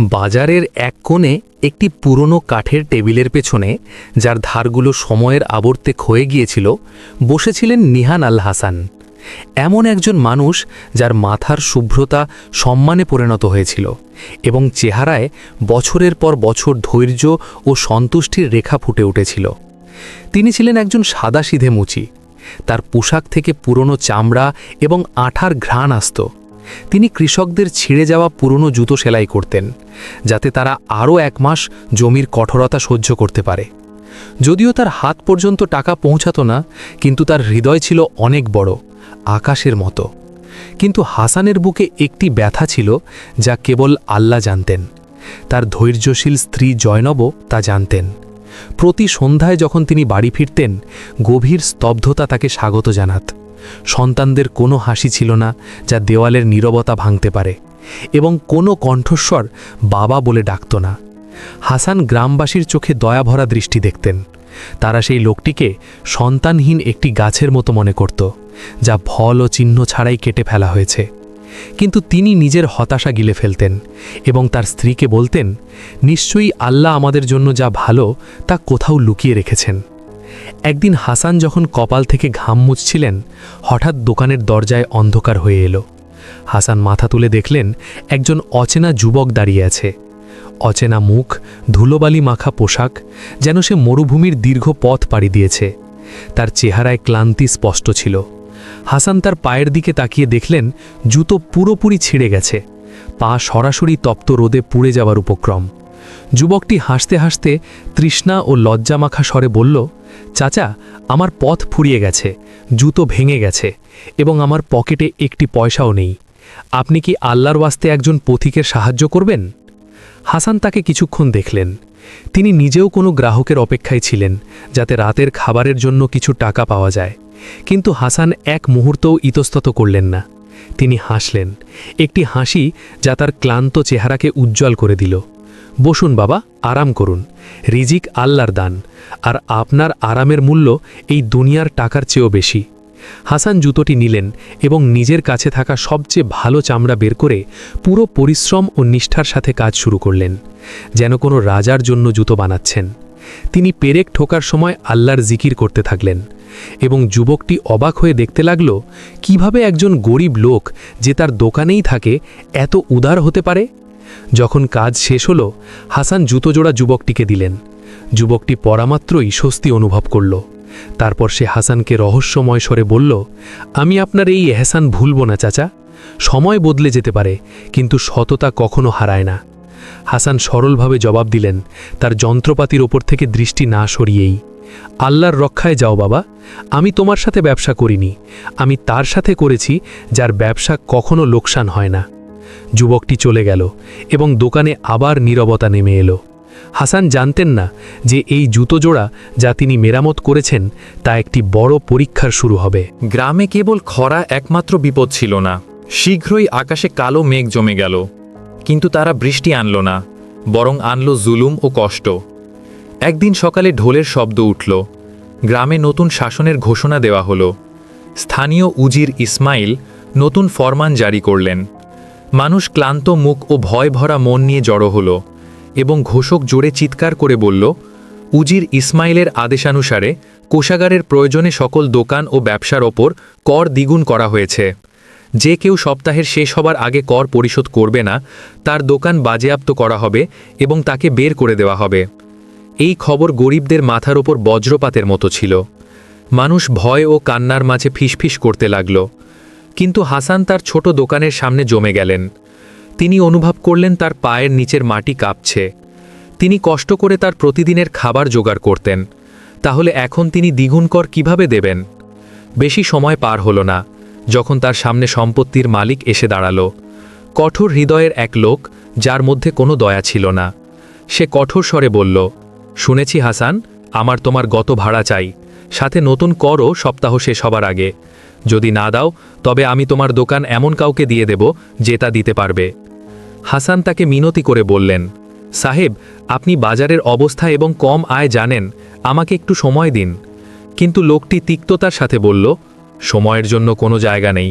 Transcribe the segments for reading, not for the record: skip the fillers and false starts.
বাজারের এক কোণে একটি পুরনো কাঠের টেবিলের পেছনে, যার ধারগুলো সময়ের আবর্তে ক্ষয়ে গিয়েছিল, বসেছিলেন নিহান আল হাসান। এমন একজন মানুষ যার মাথার শুভ্রতা সম্মানে পরিণত হয়েছিল এবং চেহারায় বছরের পর বছর ধৈর্য ও সন্তুষ্টির রেখা ফুটে উঠেছিল। তিনি ছিলেন একজন সাদাসিধে মুচি। তার পোশাক থেকে পুরনো চামড়া এবং আঠার ঘ্রাণ আসত। তিনি কৃষকদের ছিঁড়ে যাওয়া পুরনো জুতো সেলাই করতেন, যাতে তারা আরও 1 মাস জমির কঠোরতা সহ্য করতে পারে। যদিও তার হাত পর্যন্ত টাকা পৌঁছাতো না, কিন্তু তার হৃদয় ছিল অনেক বড়, আকাশের মতো। কিন্তু হাসানের বুকে একটি ব্যথা ছিল যা কেবল আল্লাহ জানতেন। তার ধৈর্যশীল স্ত্রী জয়নবও তা জানতেন। প্রতি সন্ধ্যায় যখন তিনি বাড়ি ফিরতেন, গভীর স্তব্ধতা তাকে স্বাগত জানাত। সন্তানদের কোনো হাসি ছিল না যা দেওয়ালের নীরবতা ভাঙতে পারে, এবং কোনো কণ্ঠস্বর বাবা বলে ডাকত না। হাসান গ্রামবাসীর চোখে দয়াভরা দৃষ্টি দেখতেন। তারা সেই লোকটিকে সন্তানহীন একটি গাছের মতো মনে করত, যা ফল ও চিহ্ন ছাড়াই কেটে ফেলা হয়েছে। কিন্তু তিনি নিজের হতাশা গিলে ফেলতেন এবং তার স্ত্রীকে বলতেন, নিশ্চয়ই আল্লাহ আমাদের জন্য যা ভালো তা কোথাও লুকিয়ে রেখেছেন। একদিন হাসান যখন কপাল থেকে ঘাম মুছছিলেন, হঠাৎ দোকানের দরজায় অন্ধকার হয়ে এলো। হাসান মাথা তুলে দেখলেন একজন অচেনা যুবক দাঁড়িয়ে আছে। অচেনা মুখ, ধুলোবালি মাখা পোশাক, যেন সে মরুভূমির দীর্ঘ পথ পাড়ি দিয়েছে। তার চেহারায় ক্লান্তি স্পষ্ট ছিল। হাসান তার পায়ের দিকে তাকিয়ে দেখলেন জুতো পুরোপুরি ছিঁড়ে গেছে, পা সরাসরি তপ্ত রোদে পুড়ে যাওয়ার উপক্রম। যুবকটি হাসতে হাসতে তৃষ্ণা ও লজ্জামাখা স্বরে বলল, চাচা, আমার পথ ফুরিয়ে গেছে, জুতো ভেঙে গেছে এবং আমার পকেটে একটি পয়সাও নেই। আপনি কি আল্লাহর ওয়াস্তে একজন পথিকের সাহায্য করবেন? হাসান তাকে কিছুক্ষণ দেখলেন। তিনি নিজেও কোনো গ্রাহকের অপেক্ষায় ছিলেন, যাতে রাতের খাবারের জন্য কিছু টাকা পাওয়া যায়। কিন্তু হাসান এক মুহূর্তও ইতস্তত করলেন না। তিনি হাসলেন, একটি হাসি যা তার ক্লান্ত চেহারাকে উজ্জ্বল করে দিল। বসুন বাবা, আরাম করুন। রিজিক আল্লাহর দান, আর আপনার আরামের মূল্য এই দুনিয়ার টাকার চেয়েও বেশি। হাসান জুতোটি নিলেন এবং নিজের কাছে থাকা সবচেয়ে ভালো চামড়া বের করে পুরো পরিশ্রম ও নিষ্ঠার সাথে কাজ শুরু করলেন, যেন কোনো রাজার জন্য জুতো বানাচ্ছেন। তিনি পেরেক ঠোকার সময় আল্লাহর জিকির করতে থাকলেন, এবং যুবকটি অবাক হয়ে দেখতে লাগল কিভাবে একজন গরিব লোক, যে তার দোকানেই থাকে, এত উদার হতে পারে। যখন কাজ শেষ হলো, হাসান জুতোজোড়া যুবকটিকে দিলেন। যুবকটি পরামাত্রই স্বস্তি অনুভব করল। তারপর সে হাসানকে রহস্যময় স্বরে বলল, আমি আপনার এই এহসান ভুলব না চাচা। সময় বদলে যেতে পারে, কিন্তু সততা কখনো হারায় না। হাসান সরলভাবে জবাব দিলেন, তার যন্ত্রপাতির ওপর থেকে দৃষ্টি না সরিয়েই, আল্লাহর রক্ষায় যাও বাবা, আমি তোমার সাথে ব্যবসা করিনি, আমি তার সাথে করেছি যার ব্যবসা কখনো লোকসান হয় না। যুবকটি চলে গেল এবং দোকানে আবার নীরবতা নেমে এলো। হাসান জানতেন না যে এই জুতোজোড়া যা তিনি মেরামত করেছেন তা একটি বড় পরীক্ষার শুরু হবে। গ্রামে কেবল খরা একমাত্র বিপদ ছিল না, শীঘ্রই আকাশে কালো মেঘ জমে গেল। কিন্তু তারা বৃষ্টি আনল না, বরং আনল জুলুম ও কষ্ট। একদিন সকালে ঢোলের শব্দ উঠল। গ্রামে নতুন শাসনের ঘোষণা দেওয়া হলো। স্থানীয় উজির ইসমাইল নতুন ফরমান জারি করলেন। মানুষ ক্লান্ত মুখ ও ভয় ভরা মন নিয়ে জড়ো হলো, এবং ঘোষক জোরে চিৎকার করে বলল, উজির ইসমাইলের আদেশানুসারে কোষাগারের প্রয়োজনে সকল দোকান ও ব্যবসার ওপর কর দ্বিগুণ করা হয়েছে। যে কেউ সপ্তাহের শেষ হবার আগে কর পরিশোধ করবে না, তার দোকান বাজেয়াপ্ত করা হবে এবং তাকে বের করে দেওয়া হবে। এই খবর গরিবদের মাথার ওপর বজ্রপাতের মতো ছিল। মানুষ ভয় ও কান্নার মাঝে ফিসফিস করতে লাগল। কিন্তু হাসান তার ছোট দোকানের সামনে জমে গেলেন। তিনি অনুভব করলেন তার পায়ের নিচের মাটি কাঁপছে। তিনি কষ্ট করে তার প্রতিদিনের খাবার জোগাড় করতেন, তাহলে এখন তিনি দ্বিগুণ কর কিভাবে দেবেন? বেশি সময় পার হলো না যখন তার সামনে সম্পত্তির মালিক এসে দাঁড়ালো। কঠোর হৃদয়ের এক লোক, যার মধ্যে কোনো দয়া ছিল না। সে কঠোর স্বরে বলল, শুনেছি হাসান, আমার তোমার গত ভাড়া চাই, সাথে নতুন করও সপ্তাহ শেষ হবার আগে। যদি না দাও, তবে আমি তোমার দোকান এমন কাউকে দিয়ে দেব যে তা দিতে পারবে। হাসান তাকে মিনতি করে বললেন, সাহেব, আপনি বাজারের অবস্থা এবং কম আয় জানেন, আমাকে একটু সময় দিন। কিন্তু লোকটি তিক্ততার সাথে বলল, সময়ের জন্য কোনো জায়গা নেই।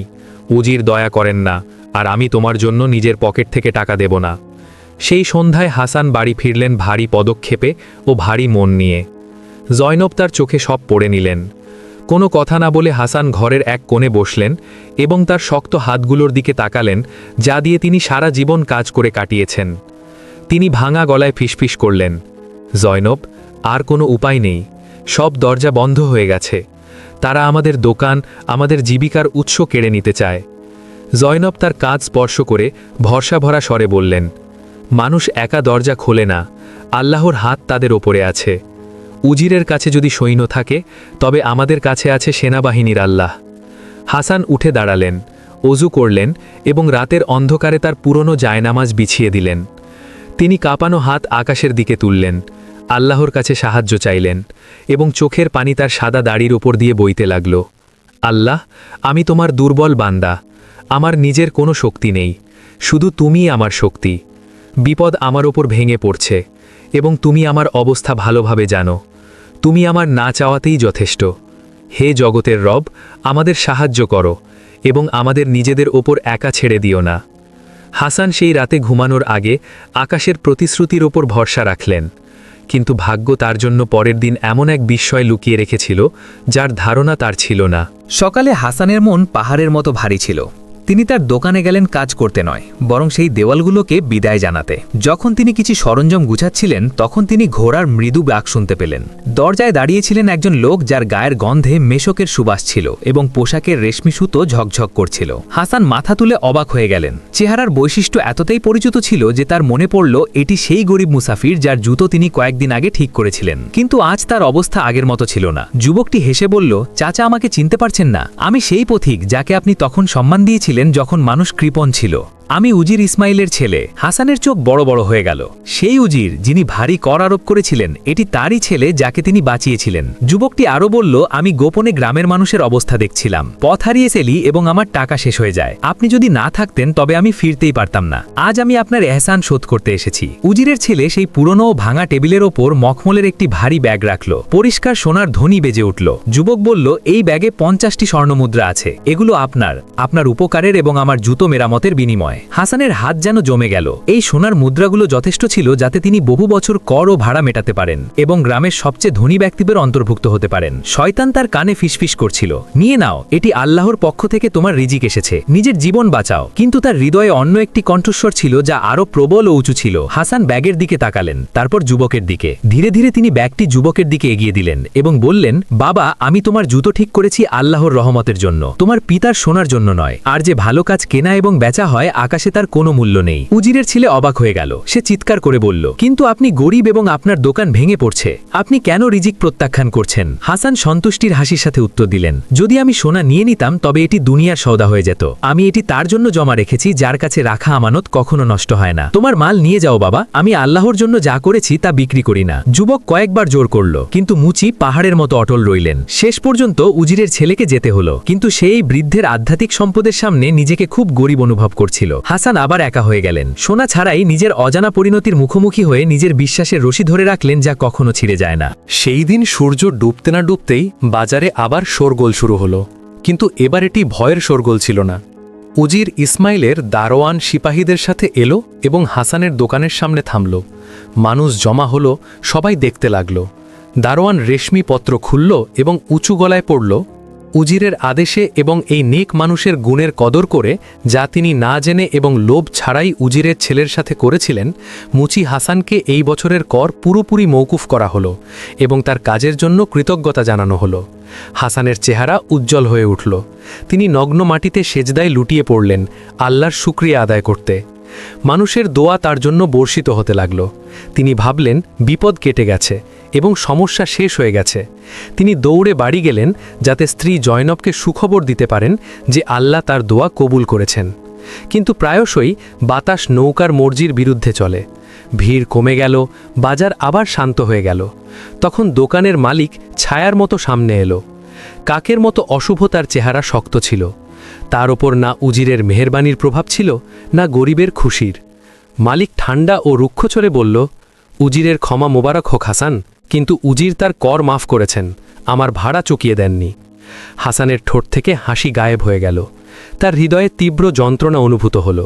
উজির দয়া করেন না, আর আমি তোমার জন্য নিজের পকেট থেকে টাকা দেব না। সেই সন্ধ্যায় হাসান বাড়ি ফিরলেন ভারী পদক্ষেপে ও ভারী মন নিয়ে। জয়নব তার চোখে সব পড়ে নিলেন। কোনো কথা না বলে হাসান ঘরের এক কোণে বসলেন এবং তার শক্ত হাতগুলোর দিকে তাকালেন, যা দিয়ে তিনি সারা জীবন কাজ করে কাটিয়েছেন। তিনি ভাঙা গলায় ফিসফিস করলেন, জয়নব, আর কোনো উপায় নেই, সব দরজা বন্ধ হয়ে গেছে। তারা আমাদের দোকান, আমাদের জীবিকার উৎস কেড়ে নিতে চায়। জয়নব তার কাঁধ স্পর্শ করে ভরসা ভরা স্বরে বললেন, মানুষ একা দরজা খোলে না, আল্লাহর হাত তাদের ওপরে আছে। উজিরের কাছে যদি সৈন্য থাকে, তবে আমাদের কাছে আছে সেনাবাহিনীর আল্লাহ। হাসান উঠে দাঁড়ালেন, অজু করলেন এবং রাতের অন্ধকারে তার পুরনো জায়নামাজ বিছিয়ে দিলেন। তিনি কাঁপানো হাত আকাশের দিকে তুললেন, আল্লাহর কাছে সাহায্য চাইলেন এবং চোখের পানি তার সাদা দাড়ির ওপর দিয়ে বইতে লাগল। আল্লাহ, আমি তোমার দুর্বল বান্দা, আমার নিজের কোনো শক্তি নেই, শুধু তুমিই আমার শক্তি। বিপদ আমার ওপর ভেঙে পড়ছে এবং তুমি আমার অবস্থা ভালোভাবে জানো। তুমি আমার না চাওয়াতেই যথেষ্ট। হে জগতের রব, আমাদের সাহায্য করো এবং আমাদের নিজেদের ওপর একা ছেড়ে দিও না। হাসান সেই রাতে ঘুমানোর আগে আকাশের প্রতিশ্রুতির ওপর ভরসা রাখলেন, কিন্তু ভাগ্য তার জন্য পরের দিন এমন এক বিস্ময় লুকিয়ে রেখেছিল যার ধারণা তার ছিল না। সকালে হাসানের মন পাহাড়ের মতো ভারী ছিল। তিনি তার দোকানে গেলেন কাজ করতে নয়, বরং সেই দেওয়ালগুলোকে বিদায় জানাতে। যখন তিনি কিছু সরঞ্জাম গুছাচ্ছিলেন, তখন তিনি ঘোড়ার মৃদু ডাক শুনতে পেলেন। দরজায় দাঁড়িয়েছিলেন একজন লোক যার গায়ের গন্ধে মেশকের সুবাস ছিল এবং পোশাকের রেশমি সুতো ঝকঝক করছিল। হাসান মাথা তুলে অবাক হয়ে গেলেন। চেহারার বৈশিষ্ট্য এতটাই পরিচিত ছিল যে তার মনে পড়ল এটি সেই গরিব মুসাফির যার জুতো তিনি কয়েকদিন আগে ঠিক করেছিলেন। কিন্তু আজ তার অবস্থা আগের মতো ছিল না। যুবকটি হেসে বলল, চাচা, আমাকে চিনতে পারছেন না? আমি সেই পথিক যাকে আপনি তখন সম্মান দিয়েছিলেন যখন মানুষ কৃপণ ছিল। আমি উজির ইসমাইলের ছেলে। হাসানের চোখ বড় বড় হয়ে গেল। সেই উজির যিনি ভারী কর আরোপ করেছিলেন, এটি তারই ছেলে যাকে তিনি বাঁচিয়েছিলেন। যুবকটি আরও বলল, আমি গোপনে গ্রামের মানুষের অবস্থা দেখছিলাম। পথ হারিয়ে ফেলি এবং আমার টাকা শেষ হয়ে যায়। আপনি যদি না থাকতেন তবে আমি ফিরতেই পারতাম না। আজ আমি আপনার এহসান শোধ করতে এসেছি। উজিরের ছেলে সেই পুরনো ও ভাঙা টেবিলের ওপর মখমলের একটি ভারী ব্যাগ রাখল। পরিষ্কার সোনার ধ্বনি বেজে উঠল। যুবক বলল, এই ব্যাগে 50টি স্বর্ণমুদ্রা আছে। এগুলো আপনার উপকারের এবং আমার জুতো মেরামতের বিনিময়। হাসানের হাত যেন জমে গেল। এই সোনার মুদ্রাগুলো যথেষ্ট ছিল যাতে তিনি বহু বছর কর ও ভাড়া মেটাতে পারেন এবং গ্রামের সবচেয়ে ধনী ব্যক্তিদের অন্তর্ভুক্ত হতে পারেন। শয়তান তার কানে ফিসফিস করছিল, নিয়ে নাও, এটি আল্লাহর পক্ষ থেকে তোমার রিজিক এসেছে, নিজের জীবন বাঁচাও। কিন্তু তার হৃদয়ে অন্য একটি কণ্ঠস্বর ছিল যা আরো প্রবল ও উঁচু ছিল। হাসান ব্যাগের দিকে তাকালেন, তারপর যুবকের দিকে। ধীরে ধীরে তিনি ব্যাগটি যুবকের দিকে এগিয়ে দিলেন এবং বললেন, বাবা, আমি তোমার জুতো ঠিক করেছি আল্লাহর রহমতের জন্য, তোমার পিতার সোনার জন্য নয়। আর যে ভালো কাজ কেনা এবং বেচা হয়, আকাশে তার কোনো মূল্য নেই। উজিরের ছেলে অবাক হয়ে গেল। সে চিৎকার করে বলল, কিন্তু আপনি গরিব এবং আপনার দোকান ভেঙে পড়ছে, আপনি কেন রিজিক প্রত্যাখ্যান করছেন? হাসান সন্তুষ্টির হাসির সাথে উত্তর দিলেন, যদি আমি সোনা নিয়ে নিতাম তবে এটি দুনিয়ার সওদা হয়ে যেত। আমি এটি তার জন্য জমা রেখেছি যার কাছে রাখা আমানত কখনো নষ্ট হয় না। তোমার মাল নিয়ে যাও বাবা, আমি আল্লাহর জন্য যা করেছি তা বিক্রি করি না। যুবক কয়েকবার জোর করল, কিন্তু মুচি পাহাড়ের মতো অটল রইলেন। শেষ পর্যন্ত উজিরের ছেলেকে যেতে হলো, কিন্তু সেই বৃদ্ধের আধ্যাত্মিক সম্পদের সামনে নিজেকে খুব গরিব অনুভব করছিল। হাসান আবার একা হয়ে গেলেন। সোনা ছাড়াই নিজের অজানা পরিণতির মুখোমুখি হয়ে নিজের বিশ্বাসের রশি ধরে রাখলেন, যা কখনো ছিঁড়ে যায় না। সেই দিন সূর্য ডুবতে না ডুবতেই বাজারে আবার শোরগোল শুরু হলো, কিন্তু এবার এটি ভয়ের শোরগোল ছিল না। উজির ইসমাইলের দারোয়ান সিপাহীদের সাথে এলো এবং হাসানের দোকানের সামনে থামল। মানুষ জমা হলো, সবাই দেখতে লাগল। দারোয়ান রেশমি পত্র খুলল এবং উঁচু গলায় পড়ল, উজিরের আদেশে এবং এই নেক মানুষের গুণের কদর করে, যা তিনি না জেনে এবং লোভ ছাড়াই উজিরের ছেলের সাথে করেছিলেন, মুচি হাসানকে এই বছরের কর পুরোপুরি মৌকুফ করা হলো এবং তার কাজের জন্য কৃতজ্ঞতা জানানো হলো। হাসানের চেহারা উজ্জ্বল হয়ে উঠল। তিনি নগ্ন মাটিতে সেজদায় লুটিয়ে পড়লেন, আল্লাহর শুকরিয়া আদায় করতে। মানুষের দোয়া তার জন্য বর্ষিত হতে লাগল। তিনি ভাবলেন, বিপদ কেটে গেছে এবং সমস্যা শেষ হয়ে গেছে। তিনি দৌড়ে বাড়ি গেলেন যাতে স্ত্রী জয়নবকে সুখবর দিতে পারেন যে আল্লাহ তার দোয়া কবুল করেছেন। কিন্তু প্রায়শই বাতাস নৌকার মর্জির বিরুদ্ধে চলে। ভিড় কমে গেল, বাজার আবার শান্ত হয়ে গেল। তখন দোকানের মালিক ছায়ার মতো সামনে এলো। কাকের মতো অশুভ তার চেহারা শক্ত ছিল। তার ওপর না উজিরের মেহেরবানির প্রভাব ছিল, না গরিবের খুশির। মালিক ঠান্ডা ও রুক্ষ চলে বলল, উজিরের ক্ষমা মোবারক হোক হাসান, কিন্তু উজির তার কর মাফ করেছেন, আমার ভাড়া চুকিয়ে দেননি। হাসানের ঠোঁট থেকে হাসি গায়েব হয়ে গেল। তার হৃদয়ে তীব্র যন্ত্রণা অনুভূত হল।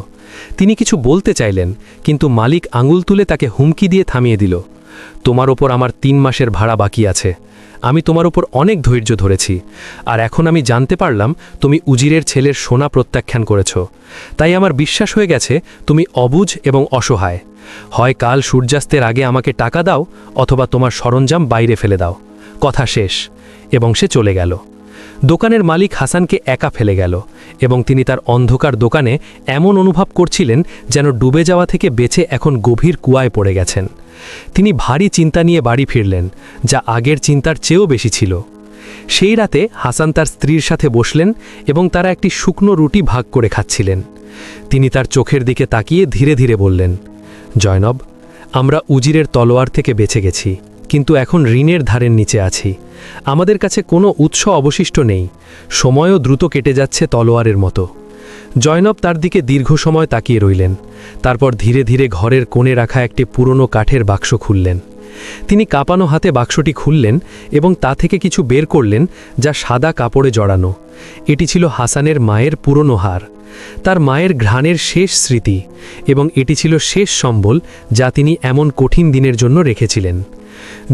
তিনি কিছু বলতে চাইলেন, কিন্তু মালিক আঙুল তুলে তাকে হুমকি দিয়ে থামিয়ে দিল। তোমার ওপর আমার 3 মাসের ভাড়া বাকি আছে। আমি তোমার ওপর অনেক ধৈর্য ধরেছি, আর এখন আমি জানতে পারলাম তুমি উজিরের ছেলের সোনা প্রত্যাখ্যান করেছ। তাই আমার বিশ্বাস হয়ে গেছে তুমি অবুঝ এবং অসহায়। হয় কাল সূর্যাস্তের আগে আমাকে টাকা দাও, অথবা তোমার সরঞ্জাম বাইরে ফেলে দাও। কথা শেষ। এবং সে চলে গেল। দোকানের মালিক হাসানকে একা ফেলে গেল, এবং তিনি তার অন্ধকার দোকানে এমন অনুভব করছিলেন যেন ডুবে যাওয়া থেকে বেঁচে এখন গভীর কুয়ায় পড়ে গেছেন। তিনি ভারী চিন্তা নিয়ে বাড়ি ফিরলেন, যা আগের চিন্তার চেয়েও বেশি ছিল। সেই রাতে হাসান তার স্ত্রীর সাথে বসলেন এবং তারা একটি শুকনো রুটি ভাগ করে খাচ্ছিলেন। তিনি তার চোখের দিকে তাকিয়ে ধীরে ধীরে বললেন, জয়নব, আমরা উজিরের তলোয়ার থেকে বেঁচে গেছি, কিন্তু এখন ঋণের ধারের নিচে আছি। আমাদের কাছে কোনো উৎস অবশিষ্ট নেই। সময়ও দ্রুত কেটে যাচ্ছে তলোয়ারের মতো। জয়নব তার দিকে দীর্ঘ সময় তাকিয়ে রইলেন। তারপর ধীরে ধীরে ঘরের কোণে রাখা একটি পুরনো কাঠের বাক্স খুললেন। তিনি কাঁপানো হাতে বাক্সটি খুললেন এবং তা থেকে কিছু বের করলেন, যা সাদা কাপড়ে জড়ানো। এটি ছিল হাসানের মায়ের পুরনো হার, তার মায়ের ঘ্রাণের শেষ স্মৃতি, এবং এটি ছিল শেষ সম্বল যা তিনি এমন কঠিন দিনের জন্য রেখেছিলেন।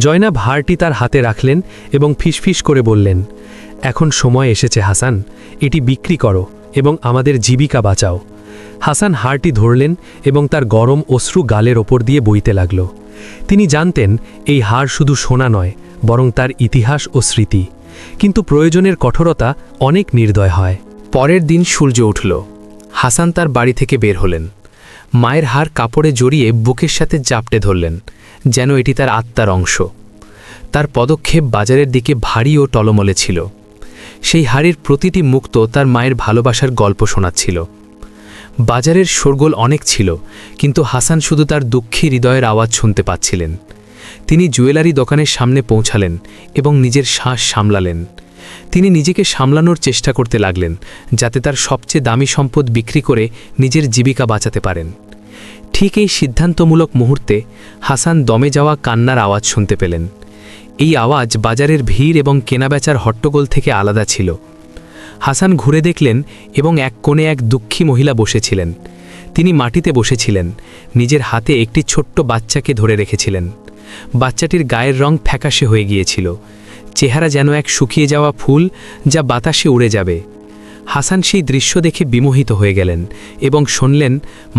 জয়নাব হারটি তার হাতে রাখলেন এবং ফিসফিস করে বললেন, এখন সময় এসেছে হাসান, এটি বিক্রি করো এবং আমাদের জীবিকা বাঁচাও। হাসান হারটি ধরলেন এবং তার গরম অশ্রু গালের ওপর দিয়ে বইতে লাগল। তিনি জানতেন এই হার শুধু সোনা নয়, বরং তার ইতিহাস ও স্মৃতি। কিন্তু প্রয়োজনের কঠোরতা অনেক নির্দয় হয়। পরের দিন সূর্য উঠল। হাসান তার বাড়ি থেকে বের হলেন। মায়ের হার কাপড়ে জড়িয়ে বুকের সাথে জাপটে ধরলেন, যেন এটি তার আত্মার অংশ। তার পদক্ষেপ বাজারের দিকে ভারী ও টলমলে ছিল। সেই হাড়ির প্রতিটি মুক্ত তার মায়ের ভালোবাসার গল্প শোনাচ্ছিল। বাজারের শোরগোল অনেক ছিল, কিন্তু হাসান শুধু তার দুঃখী হৃদয়ের আওয়াজ শুনতে পাচ্ছিলেন। তিনি জুয়েলারি দোকানের সামনে পৌঁছালেন এবং নিজের শ্বাস সামলালেন। তিনি নিজেকে সামলানোর চেষ্টা করতে লাগলেন, যাতে তার সবচেয়ে দামি সম্পদ বিক্রি করে নিজের জীবিকা বাঁচাতে পারেন। ঠিক এই সিদ্ধান্তমূলক মুহূর্তে হাসান দমে যাওয়া কান্নার আওয়াজ শুনতে পেলেন। এই আওয়াজ বাজারের ভিড় এবং কেনাবেচার হট্টগোল থেকে আলাদা ছিল। হাসান ঘুরে দেখলেন এবং এক কোণে এক দুঃখী মহিলা বসেছিলেন। তিনি মাটিতে বসেছিলেন, নিজের হাতে একটি ছোট্ট বাচ্চাকে ধরে রেখেছিলেন। বাচ্চাটির গায়ের রং ফ্যাকাশে হয়ে গিয়েছিল, চেহারা যেন এক শুকিয়ে যাওয়া ফুল যা বাতাসে উড়ে যাবে। হাসান সেই দৃশ্য দেখে বিমোহিত হয়ে গেলেন এবং শুনলেন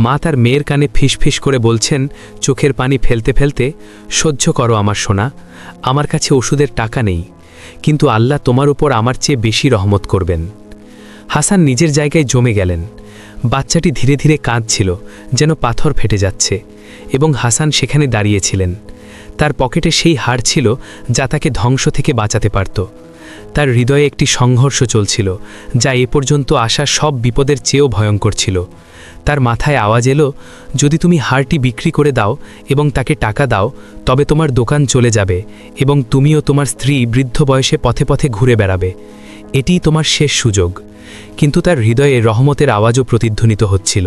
মা তার মেয়ের কানে ফিসফিস করে বলছেন, চোখের পানি ফেলতে ফেলতে, সহ্য করো আমার সোনা, আমার কাছে ওষুধের টাকা নেই, কিন্তু আল্লাহ তোমার উপর আমার চেয়ে বেশি রহমত করবেন। হাসান নিজের জায়গায় জমে গেলেন। বাচ্চাটি ধীরে ধীরে কাঁদছিল, যেন পাথর ফেটে যাচ্ছে, এবং হাসান সেখানে দাঁড়িয়েছিলেন। তার পকেটে সেই হার ছিল যা তাকে ধ্বংস থেকে বাঁচাতে পারত। তার হৃদয়ে একটি সংঘর্ষ চলছিল, যা এ পর্যন্ত আসা সব বিপদের চেয়েও ভয়ঙ্কর ছিল। তার মাথায় আওয়াজ এলো, যদি তুমি হারটি বিক্রি করে দাও এবং তাকে টাকা দাও, তবে তোমার দোকান চলে যাবে এবং তুমিও তোমার স্ত্রী বৃদ্ধ বয়সে পথে পথে ঘুরে বেড়াবে। এটিই তোমার শেষ সুযোগ। কিন্তু তার হৃদয়ে রহমতের আওয়াজও প্রতিধ্বনিত হচ্ছিল।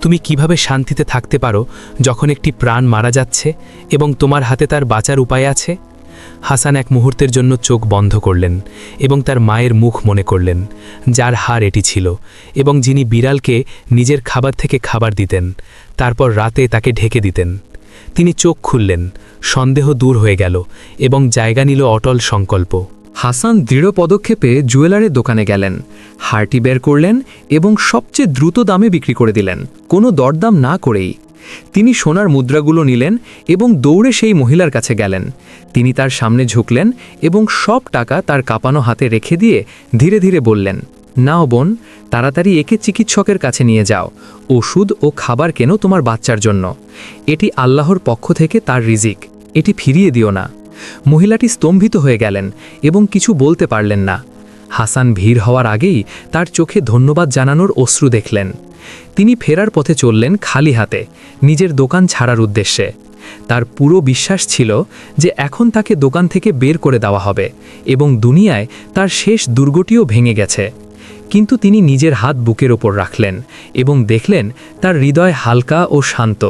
তুমি কিভাবে শান্তিতে থাকতে পারো যখন একটি প্রাণ মারা যাচ্ছে এবং তোমার হাতে তার বাঁচার উপায় আছে? হাসান এক মুহূর্তের জন্য চোখ বন্ধ করলেন এবং তার মায়ের মুখ মনে করলেন, যার হার এটি ছিল এবং যিনি বিড়ালকে নিজের খাবার থেকে খাবার দিতেন, তারপর রাতে তাকে ঢেকে দিতেন। তিনি চোখ খুললেন, সন্দেহ দূর হয়ে গেল এবং জায়গা নিল অটল সংকল্প। হাসান দৃঢ় পদক্ষেপে জুয়েলারির দোকানে গেলেন, হারটি বের করলেন এবং সবচেয়ে দ্রুত দামে বিক্রি করে দিলেন, কোনো দরদাম না করেই। তিনি সোনার মুদ্রাগুলো নিলেন এবং দৌড়ে সেই মহিলার কাছে গেলেন। তিনি তার সামনে ঝুঁকলেন এবং সব টাকা তার কাঁপানো হাতে রেখে দিয়ে ধীরে ধীরে বললেন, নাও বোন, তাড়াতাড়ি একে চিকিৎসকের কাছে নিয়ে যাও। ওষুধ ও খাবার কেনো তোমার বাচ্চার জন্য। এটি আল্লাহর পক্ষ থেকে তার রিজিক, এটি ফিরিয়ে দিও না। মহিলাটি স্তম্ভিত হয়ে গেলেন এবং কিছু বলতে পারলেন না। হাসান ভিড় হওয়ার আগেই তার চোখে ধন্যবাদ জানানোর অশ্রু দেখলেন। তিনি ফেরার পথে চললেন খালি হাতে, নিজের দোকান ছাড়ার উদ্দেশ্যে। তার পুরো বিশ্বাস ছিল যে এখন তাকে দোকান থেকে বের করে দেওয়া হবে এবং দুনিয়ায় তার শেষ দুর্গটিও ভেঙে গেছে। কিন্তু তিনি নিজের হাত বুকের ওপর রাখলেন এবং দেখলেন তার হৃদয় হালকা ও শান্ত,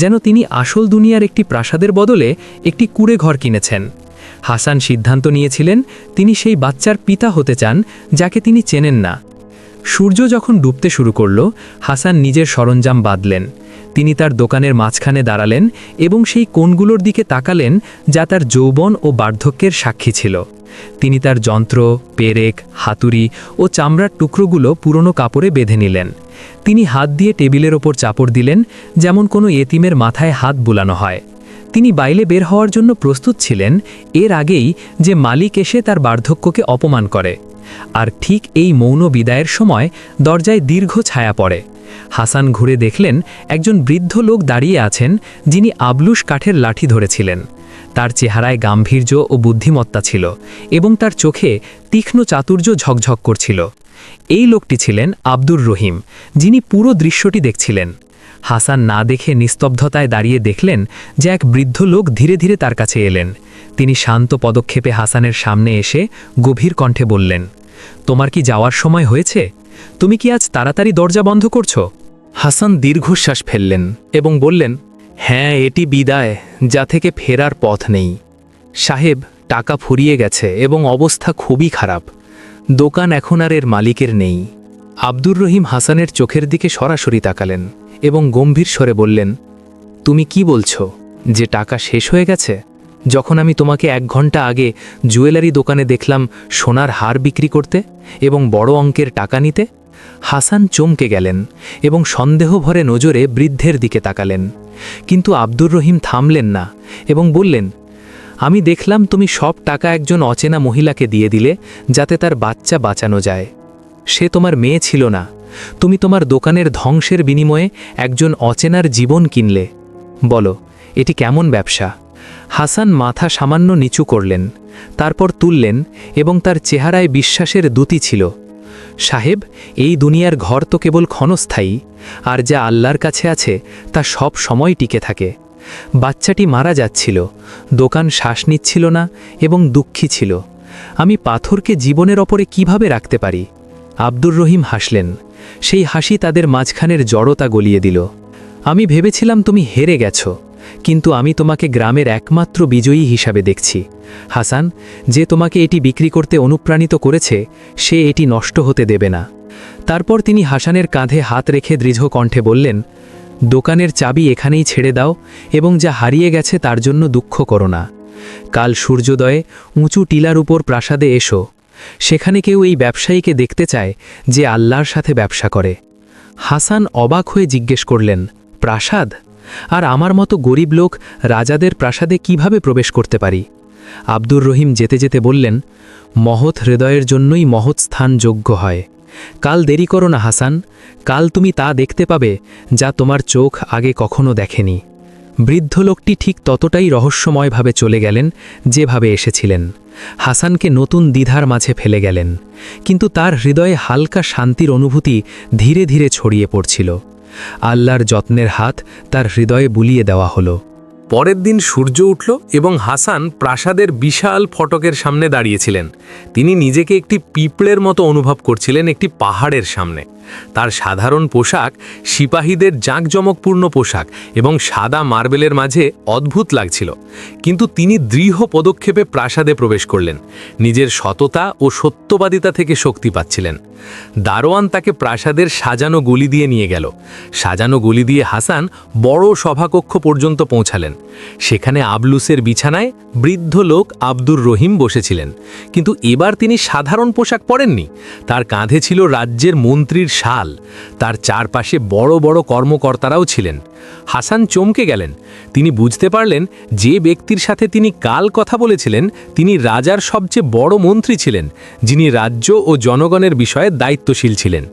যেন তিনি আসল দুনিয়ার একটি প্রাসাদের বদলে একটি কুঁড়ে ঘর কিনেছেন। হাসান সিদ্ধান্ত নিয়েছিলেন তিনি সেই বাচ্চার পিতা হতে চান যাকে তিনি চেনেন না। সূর্য যখন ডুবতে শুরু করল, হাসান নিজের সরঞ্জাম বাঁধলেন। তিনি তার দোকানের মাঝখানে দাঁড়ালেন এবং সেই কোণগুলোর দিকে তাকালেন যা তার যৌবন ও বার্ধক্যের সাক্ষী ছিল। তিনি তার যন্ত্র, পেরেক, হাতুড়ি ও চামড়ার টুকরোগুলো পুরনো কাপড়ে বেঁধে নিলেন। তিনি হাত দিয়ে টেবিলের ওপর চাপড় দিলেন, যেমন কোনো এতিমের মাথায় হাত বুলানো হয়। তিনি বাইরে বের হওয়ার জন্য প্রস্তুত ছিলেন, এর আগেই যে মালিক এসে তার বার্ধক্যকে অপমান করে। আর ঠিক এই মৌন বিদায়ের সময় দরজায় দীর্ঘ ছায়া পড়ে। হাসান ঘুরে দেখলেন একজন বৃদ্ধ লোক দাঁড়িয়ে আছেন, যিনি আবলুস কাঠের লাঠি ধরেছিলেন। তার চেহারায় গাম্ভীর্য ও বুদ্ধিমত্তা ছিল এবং তার চোখে তীক্ষ্ণ চাতুর্য ঝকঝক করছিল। এই লোকটি ছিলেন আব্দুর রহিম, যিনি পুরো দৃশ্যটি দেখছিলেন। হাসান না দেখে নিস্তব্ধতায় দাঁড়িয়ে দেখলেন যে এক বৃদ্ধ লোক ধীরে ধীরে তার কাছে এলেন। তিনি শান্ত পদক্ষেপে হাসানের সামনে এসে গভীর কণ্ঠে বললেন, তোমার কি যাওয়ার সময় হয়েছে? তুমি কি আজ তাড়াতাড়ি দরজা বন্ধ করছো? হাসান দীর্ঘশ্বাস ফেললেন এবং বললেন, হ্যাঁ, এটি বিদায়, যা থেকে ফেরার পথ নেই। সাহেব, টাকা ফুরিয়ে গেছে এবং অবস্থা খুবই খারাপ। দোকান এখন আর এর মালিকের নেই। আব্দুর রহিম হাসানের চোখের দিকে সরাসরি তাকালেন এবং গম্ভীর স্বরে বললেন, তুমি কি বলছো যে টাকা শেষ হয়ে গেছে? যখন আমি তোমাকে 1 ঘন্টা আগে জুয়েলারি দোকানে দেখলাম সোনার হার বিক্রি করতে এবং বড় অঙ্কের টাকা নিতে। হাসান চমকে গেলেন এবং সন্দেহভরে নজরে বৃদ্ধের দিকে তাকালেন। কিন্তু আব্দুর রহিম থামলেন না এবং বললেন, আমি দেখলাম তুমি সব টাকা একজন অচেনা মহিলাকে দিয়ে দিলে যাতে তার বাচ্চা বাঁচানো যায়। সে তোমার মেয়ে ছিল না। তুমি তোমার দোকানের ধ্বংসের বিনিময়ে একজন অচেনার জীবন কিনলে। বলো, এটি কেমন ব্যবসা? হাসান মাথা সামান্য নিচু করলেন, তারপর তুললেন এবং তার চেহারায় বিশ্বাসের দ্যুতি ছিল। সাহেব, এই দুনিয়ার ঘর তো কেবল ক্ষণস্থায়ী, আর যা আল্লাহর কাছে আছে তা সব সময় টিকে থাকে। বাচ্চাটি মারা যাচ্ছিল, দোকান শ্বাস নিচ্ছিল না এবং দুঃখী ছিল। আমি পাথরকে জীবনের ওপরে কিভাবে রাখতে পারি? আব্দুর রহিম হাসলেন। সেই হাসি তাদের মাঝখানের জড়তা গলিয়ে দিল। আমি ভেবেছিলাম তুমি হেরে গেছো, কিন্তু আমি তোমাকে গ্রামের একমাত্র বিজয়ী হিসাবে দেখছি। হাসান, যে তোমাকে এটি বিক্রি করতে অনুপ্রাণিত করেছে, সে এটি নষ্ট হতে দেবে না। তারপর তিনি হাসানের কাঁধে হাত রেখে দৃঢ় কণ্ঠে বললেন, দোকানের চাবি এখানেই ছেড়ে দাও এবং যা হারিয়ে গেছে তার জন্য দুঃখ করো না। কাল সূর্যোদয়ে উঁচু টিলার উপর প্রাসাদে এসো। সেখানে কেউ এই ব্যবসায়ীকে দেখতে চায় যে আল্লাহর সাথে ব্যবসা করে। হাসান অবাক হয়ে জিজ্ঞেস করলেন, প্রাসাদ? আর আমার মতো গরিব লোক রাজাদের প্রাসাদে কিভাবে প্রবেশ করতে পারি? আব্দুর রহিম যেতে যেতে বললেন, মহৎ হৃদয়ের জন্যই মহৎ স্থান যোগ্য হয়। কাল দেরি করো না হাসান, কাল তুমি তা দেখতে পাবে যা তোমার চোখ আগে কখনো দেখেনি। বৃদ্ধ লোকটি ঠিক ততটাই রহস্যময়ভাবে চলে গেলেন যেভাবে এসেছিলেন। হাসানকে নতুন দ্বিধার মাঝে ফেলে গেলেন, কিন্তু তার হৃদয়ে হালকা শান্তির অনুভূতি ধীরে ধীরে ছড়িয়ে পড়ছিল। আল্লাহর যত্নের হাত তার হৃদয়ে বুলিয়ে দেওয়া হলো। পরের দিন সূর্য উঠল এবং হাসান প্রাসাদের বিশাল ফটকের সামনে দাঁড়িয়েছিলেন। তিনি নিজেকে একটি পিঁপড়ের মতো অনুভব করছিলেন একটি পাহাড়ের সামনে। তার সাধারণ পোশাক সিপাহীদের জাঁকজমকপূর্ণ পোশাক এবং সাদা মার্বেলের মাঝে অদ্ভুত লাগছিল, কিন্তু তিনি দৃঢ় পদক্ষেপে প্রাসাদে প্রবেশ করলেন। নিজের সততা ও সত্যবাদিতা থেকে শক্তি পাচ্ছিলেন। দারোয়ান তাকে প্রাসাদের সাজানো গলি দিয়ে নিয়ে গেল। সাজানো গলি দিয়ে হাসান বড় সভাকক্ষ পর্যন্ত পৌঁছালেন। সেখানে আবলুসের বিছানায় বৃদ্ধ লোক আব্দুর রহিম বসেছিলেন, কিন্তু এবার তিনি সাধারণ পোশাক পরেননি। তার কাঁধে ছিল রাজ্যের মন্ত্রীর শাল। তার চারপাশে বড় বড় কর্মকর্তারাও ছিলেন। হাসান চমকে গেলেন। তিনি বুঝতে পারলেন যে ব্যক্তির সাথে তিনি কাল কথা বলেছিলেন তিনি রাজার সবচেয়ে বড় মন্ত্রী ছিলেন, যিনি রাজ্য ও জনগণের বিষয়ে দায়িত্বশীল ছিলেন।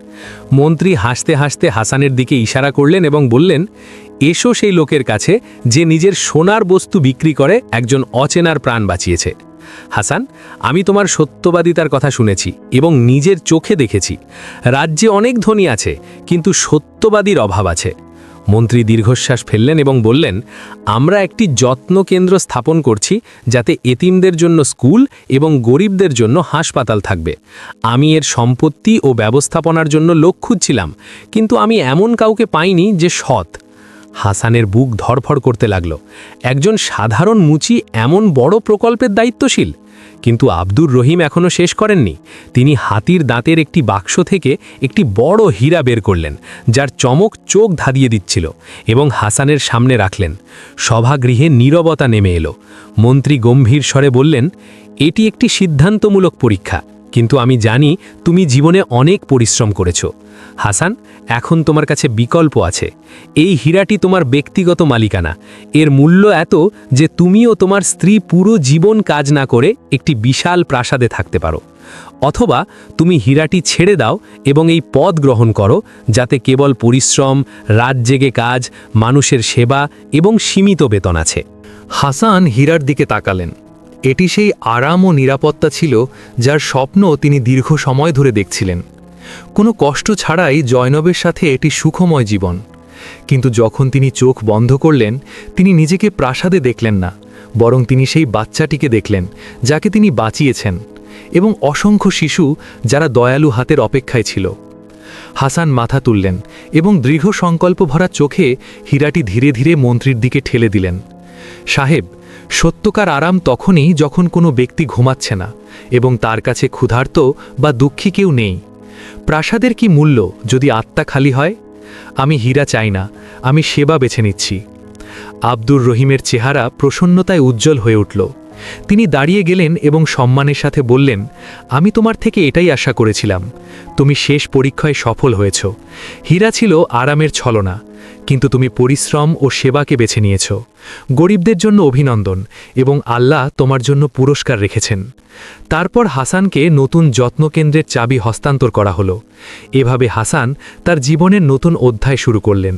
মন্ত্রী হাসতে হাসতে হাসানের দিকে ইশারা করলেন এবং বললেন, এসো সেই লোকের কাছে যে নিজের সোনার বস্তু বিক্রি করে একজন অচেনার প্রাণ বাঁচিয়েছে। হাসান, আমি তোমার সত্যবাদিতার কথা শুনেছি এবং নিজের চোখে দেখেছি। রাজ্যে অনেক ধনী আছে, কিন্তু সত্যবাদীর অভাব আছে। মন্ত্রী দীর্ঘশ্বাস ফেললেন এবং বললেন, আমরা একটি যত্ন কেন্দ্র স্থাপন করছি যাতে এতিমদের জন্য স্কুল এবং গরিবদের জন্য হাসপাতাল থাকবে। আমি এর সম্পত্তি ও ব্যবস্থাপনার জন্য লোক খুঁজছিলাম, কিন্তু আমি এমন কাউকে পাইনি যে সৎ। হাসানের বুক ধড়ফড় করতে লাগল। একজন সাধারণ মুচি এমন বড় প্রকল্পের দায়িত্বশীল? কিন্তু আব্দুর রহিম এখনও শেষ করেননি। তিনি হাতির দাঁতের একটি বাক্স থেকে একটি বড় হীরা বের করলেন, যার চমক চোখ ধাঁধিয়ে দিচ্ছিল, এবং হাসানের সামনে রাখলেন। সভাগৃহে নীরবতা নেমে এলো। মন্ত্রী গম্ভীর স্বরে বললেন, এটি একটি সিদ্ধান্তমূলক পরীক্ষা, কিন্তু আমি জানি তুমি জীবনে অনেক পরিশ্রম করেছো। হাসান, এখন তোমার কাছে বিকল্প আছে। এই হীরাটি তোমার ব্যক্তিগত মালিকানা। এর মূল্য এত যে তুমি ও তোমার স্ত্রী পুরো জীবন কাজ না করে একটি বিশাল প্রাসাদে থাকতে পারো। অথবা তুমি হীরাটি ছেড়ে দাও এবং এই পদ গ্রহণ করো, যাতে কেবল পরিশ্রম, রাত জেগে কাজ, মানুষের সেবা এবং সীমিত বেতন আছে। হাসান হীরার দিকে তাকালেন। এটি সেই আরাম ও নিরাপত্তা ছিল যার স্বপ্ন তিনি দীর্ঘ সময় ধরে দেখছিলেন। কোনো কষ্ট ছাড়াই জয়নবের সাথে এটি সুখময় জীবন। কিন্তু যখন তিনি চোখ বন্ধ করলেন, তিনি নিজেকে প্রাসাদে দেখলেন না, বরং তিনি সেই বাচ্চাটিকে দেখলেন যাকে তিনি বাঁচিয়েছেন, এবং অসংখ্য শিশু যারা দয়ালু হাতের অপেক্ষায় ছিল। হাসান মাথা তুললেন এবং দৃঢ় সংকল্প ভরা চোখে হীরাটি ধীরে ধীরে মন্ত্রীর দিকে ঠেলে দিলেন। সাহেব, সত্যকার আরাম তখনই যখন কোনো ব্যক্তি ঘুমাচ্ছে না এবং তার কাছে ক্ষুধার্ত বা দুঃখী কেউ নেই। প্রাসাদের কি মূল্য যদি আত্মা খালি হয়? আমি হীরা চাই না, আমি সেবা বেছে নিচ্ছি। আব্দুর রহিমের চেহারা প্রসন্নতায় উজ্জ্বল হয়ে উঠল। তিনি দাঁড়িয়ে গেলেন এবং সম্মানের সাথে বললেন, আমি তোমার থেকে এটাই আশা করেছিলাম। তুমি শেষ পরীক্ষায় সফল হয়েছ। হীরা ছিল আরামের ছলনা, কিন্তু তুমি পরিশ্রম ও সেবাকে বেছে নিয়েছ। গরিবদের জন্য অভিনন্দন, এবং আল্লাহ তোমার জন্য পুরস্কার রেখেছেন। তারপর হাসানকে নতুন যত্নকেন্দ্রের চাবি হস্তান্তর করা হলো। এভাবে হাসান তার জীবনের নতুন অধ্যায় শুরু করলেন।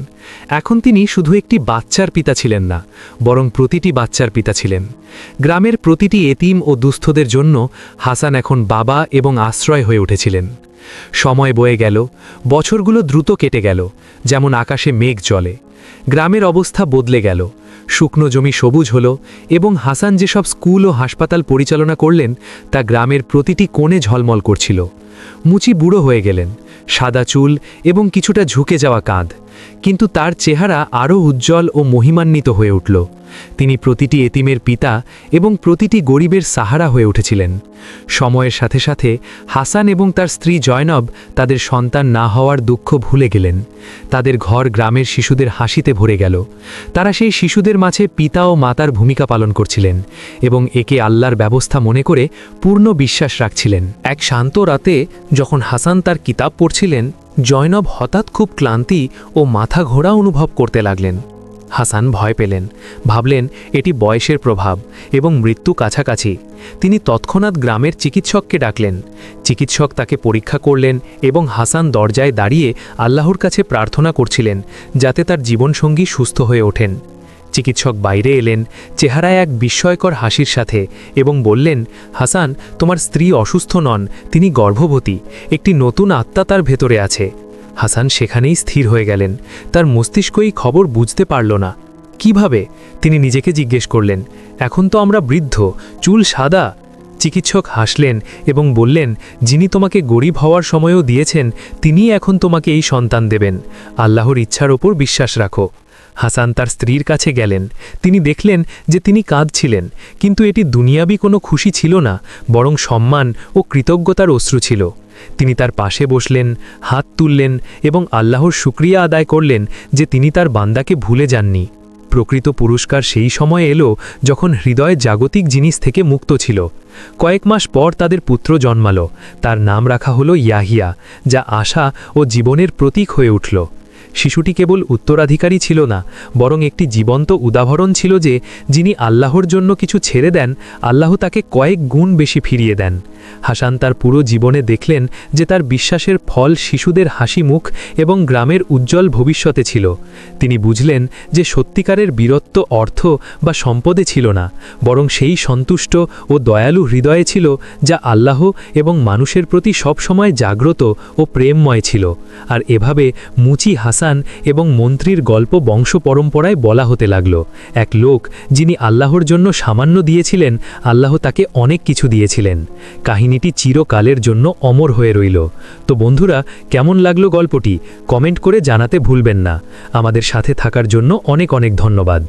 এখন তিনি শুধু একটি বাচ্চার পিতা ছিলেন না, বরং প্রতিটি বাচ্চার পিতা ছিলেন। গ্রামের প্রতিটি এতিম ও দুস্থদের জন্য হাসান এখন বাবা এবং আশ্রয় হয়ে উঠেছিলেন। সময় বয়ে গেল, বছরগুলো দ্রুত কেটে গেল, যেমন আকাশে মেঘ চলে। গ্রামের অবস্থা বদলে গেল। শুকনো জমি সবুজ হলো, এবং হাসান যেসব স্কুল ও হাসপাতাল পরিচালনা করলেন তা গ্রামের প্রতিটি কোণে ঝলমল করছিল। মুচি বুড়ো হয়ে গেলেন, সাদা চুল এবং কিছুটা ঝুঁকে যাওয়া কাঁধ, কিন্তু তার চেহারা আরও উজ্জ্বল ও মহিমান্বিত হয়ে উঠল। তিনি প্রতিটি এতিমের পিতা এবং প্রতিটি গরিবের সাহারা হয়ে উঠেছিলেন। সময়ের সাথে সাথে হাসান এবং তার স্ত্রী জয়নব তাদের সন্তান না হওয়ার দুঃখ ভুলে গেলেন। তাদের ঘর গ্রামের শিশুদের হাসিতে ভরে গেল। তারা সেই শিশুদের মাঝে পিতা ও মাতার ভূমিকা পালন করছিলেন এবং একে আল্লাহর ব্যবস্থা মনে করে পূর্ণ বিশ্বাস রাখছিলেন। এক শান্ত রাতে যখন হাসান তার কিতাব পড়ছিলেন, জয়নব হঠাৎ খুব ক্লান্তি ও মাথা ঘোরা অনুভব করতে লাগলেন। হাসান ভয় পেলেন, ভাবলেন এটি বয়সের প্রভাব এবং মৃত্যু কাছাকাছি। তিনি তৎক্ষণাৎ গ্রামের চিকিৎসককে ডাকলেন। চিকিৎসক তাকে পরীক্ষা করলেন এবং হাসান দরজায় দাঁড়িয়ে আল্লাহর কাছে প্রার্থনা করছিলেন যাতে তার জীবনসঙ্গী সুস্থ হয়ে ওঠেন। চিকিৎসক বাইরে এলেন, চেহারায় এক বিস্ময়কর হাসির সাথে, এবং বললেন, হাসান, তোমার স্ত্রী অসুস্থ নন, তিনি গর্ভবতী। একটি নতুন আত্মা তার ভেতরে আছে। হাসান সেখানেই স্থির হয়ে গেলেন। তার মস্তিষ্কই খবর বুঝতে পারল না। কিভাবে? তিনি নিজেকে জিজ্ঞেস করলেন। এখন তো আমরা বৃদ্ধ, চুল সাদা। চিকিৎসক হাসলেন এবং বললেন, যিনি তোমাকে গরিব হওয়ার সময়ও দিয়েছেন, তিনিই এখন তোমাকে এই সন্তান দেবেন। আল্লাহর ইচ্ছার ওপর বিশ্বাস রাখো। হাসান তার স্ত্রীর কাছে গেলেন। তিনি দেখলেন যে তিনি কাঁদছিলেন, কিন্তু এটি দুনিয়াবি কোনো খুশি ছিল না, বরং সম্মান ও কৃতজ্ঞতার অশ্রু ছিল। তিনি তার পাশে বসলেন, হাত তুললেন এবং আল্লাহর শুকরিয়া আদায় করলেন যে তিনি তার বান্দাকে ভুলে যাননি। প্রকৃত পুরস্কার সেই সময় এলো যখন হৃদয় জাগতিক জিনিস থেকে মুক্ত ছিল। কয়েক মাস পর তাদের পুত্র জন্মালো। তার নাম রাখা হলো ইয়াহিয়া, যা আশা ও জীবনের প্রতীক হয়ে উঠল। শিশুটি কেবল উত্তরাধিকারী ছিল না, বরং একটি জীবন্ত উদাহরণ ছিল যে যিনি আল্লাহর জন্য কিছু ছেড়ে দেন, আল্লাহ তাকে কয়েক গুণ বেশি ফিরিয়ে দেন। হাসান তার পুরো জীবনে দেখলেন যে তার বিশ্বাসের ফল শিশুদের হাসি মুখ এবং গ্রামের উজ্জ্বল ভবিষ্যতে ছিল। তিনি বুঝলেন যে সত্যিকারের বীরত্ব অর্থ বা সম্পদে ছিল না, বরং সেই সন্তুষ্ট ও দয়ালু হৃদয়ে ছিল যা আল্লাহ এবং মানুষের প্রতি সবসময় জাগ্রত ও প্রেমময় ছিল। আর এভাবে মুচি হাসান এবং মন্ত্রীর গল্প বংশ পরম্পরায় বলা হতে লাগল। এক লোক যিনি আল্লাহর জন্য সামান্য দিয়েছিলেন, আল্লাহ তাকে অনেক কিছু দিয়েছিলেন। কাহিনীটি চিরকালের জন্য অমর হয়ে রইল। তো বন্ধুরা, কেমন লাগলো গল্পটি? কমেন্ট করে জানাতে ভুলবেন না। আমাদের সাথে থাকার জন্য অনেক অনেক ধন্যবাদ।